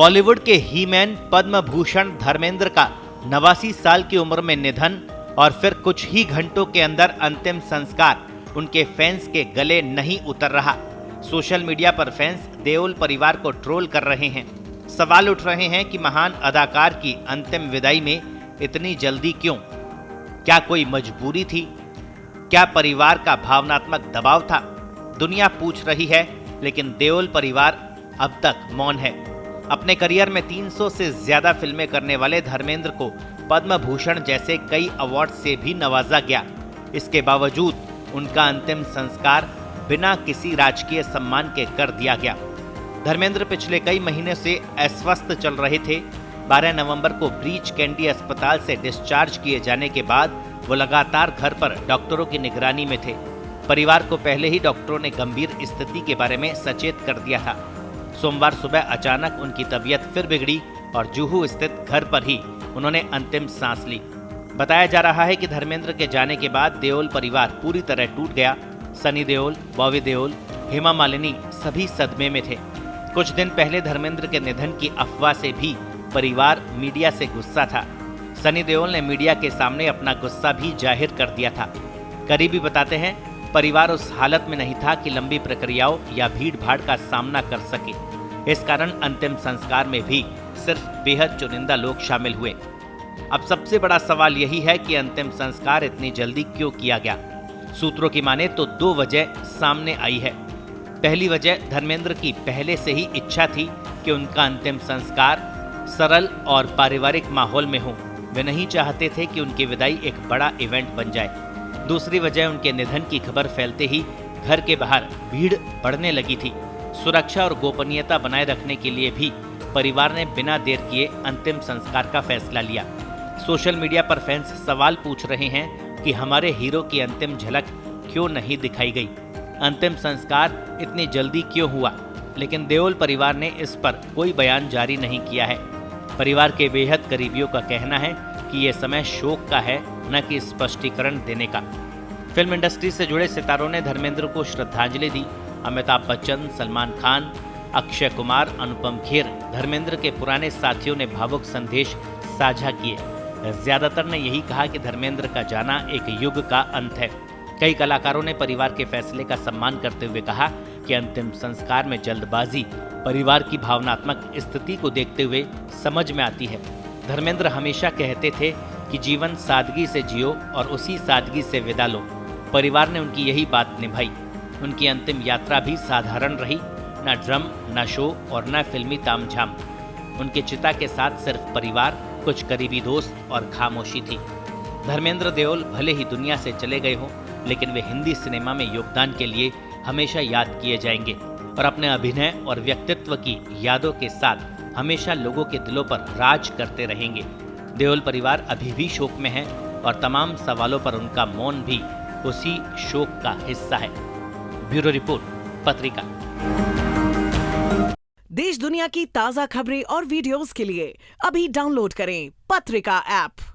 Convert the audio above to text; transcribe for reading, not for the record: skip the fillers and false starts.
बॉलीवुड के हीमैन पद्म भूषण धर्मेंद्र का 89 साल की उम्र में निधन और फिर कुछ ही घंटों के अंदर अंतिम संस्कार उनके फैंस के गले नहीं उतर रहा। सोशल मीडिया पर फैंस देओल परिवार को ट्रोल कर रहे हैं। सवाल उठ रहे हैं कि महान अदाकार की अंतिम विदाई में इतनी जल्दी क्यों? क्या कोई मजबूरी थी? क्या परिवार का भावनात्मक दबाव था? दुनिया पूछ रही है, लेकिन देओल परिवार अब तक मौन है। अपने करियर में 300 से ज्यादा फिल्में करने वाले धर्मेंद्र को पद्म भूषण जैसे कई अवार्ड से भी नवाजा गया। इसके बावजूद उनका अंतिम संस्कार बिना किसी राजकीय सम्मान के कर दिया गया। धर्मेंद्र पिछले कई महीने से अस्वस्थ चल रहे थे। 12 नवंबर को ब्रीच कैंडी अस्पताल से डिस्चार्ज किए जाने के बाद वो लगातार घर पर डॉक्टरों की निगरानी में थे। परिवार को पहले ही डॉक्टरों ने गंभीर स्थिति के बारे में सचेत कर दिया था। सोमवार सुबह अचानक उनकी तबीयत फिर बिगड़ी और जुहू स्थित घर पर ही उन्होंने अंतिम सांस ली। बताया जा रहा है कि धर्मेंद्र के जाने के बाद देओल परिवार पूरी तरह टूट गया। सनी देओल, बॉबी देओल, हेमा मालिनी सभी सदमे में थे। कुछ दिन पहले धर्मेंद्र के निधन की अफवाह से भी परिवार मीडिया से गुस्सा था। सनी देओल ने मीडिया के सामने अपना गुस्सा भी जाहिर कर दिया था। करीबी बताते हैं, परिवार उस हालत में नहीं था कि लंबी प्रक्रियाओं या भीड़ भाड़ का सामना कर सके। इस कारण अंतिम संस्कार में भी सिर्फ बेहद चुनिंदा लोग शामिल हुए। अब सबसे बड़ा सवाल यही है कि अंतिम संस्कार इतनी जल्दी क्यों किया गया? सूत्रों की माने तो 2 वजह सामने आई है। पहली वजह, धर्मेंद्र की पहले से ही इच्छा थी कि उनका अंतिम संस्कार सरल और पारिवारिक माहौल में हो। वे नहीं चाहते थे कि उनकी विदाई एक बड़ा इवेंट बन जाए। दूसरी वजह, उनके निधन की खबर फैलते ही घर के बाहर भीड़ बढ़ने लगी थी। सुरक्षा और गोपनीयता बनाए रखने के लिए भी परिवार ने बिना देर किए अंतिम संस्कार का फैसला लिया। सोशल मीडिया पर फैंस सवाल पूछ रहे हैं कि हमारे हीरो की अंतिम झलक क्यों नहीं दिखाई गई? अंतिम संस्कार इतनी जल्दी क्यों हुआ? लेकिन देओल परिवार ने इस पर कोई बयान जारी नहीं किया है। परिवार के बेहद करीबियों का कहना है कि ये समय शोक का है, न कि स्पष्टीकरण देने का। फिल्म इंडस्ट्री से जुड़े सितारों ने धर्मेंद्र को श्रद्धांजलि दी। अमिताभ बच्चन, सलमान खान, अक्षय कुमार, अनुपम खेर, धर्मेंद्र के पुराने साथियों ने भावुक संदेश साझा किए। ज्यादातर ने यही कहा कि धर्मेंद्र का जाना एक युग का अंत है। कई कलाकारों ने परिवार के फैसले का सम्मान करते हुए कहा कि अंतिम संस्कार में जल्दबाजी परिवार की भावनात्मक स्थिति को देखते हुए समझ में आती है। धर्मेंद्र हमेशा कहते थे कि जीवन सादगी से जियो और उसी सादगी से विदा लो। परिवार ने उनकी यही बात निभाई। उनकी अंतिम यात्रा भी साधारण रही, न ड्रम, न शो और न फिल्मी तामझाम। उनके चिता के साथ सिर्फ परिवार, कुछ करीबी दोस्त और खामोशी थी। धर्मेंद्र देओल भले ही दुनिया से चले गए हों, लेकिन वे हिंदी सिनेमा में योगदान के लिए हमेशा याद किए जाएंगे और अपने अभिनय और व्यक्तित्व की यादों के साथ हमेशा लोगों के दिलों पर राज करते रहेंगे। देओल परिवार अभी भी शोक में है और तमाम सवालों पर उनका मौन भी उसी शोक का हिस्सा है। ब्यूरो रिपोर्ट, पत्रिका। देश दुनिया की ताजा खबरें और वीडियोस के लिए अभी डाउनलोड करें पत्रिका ऐप।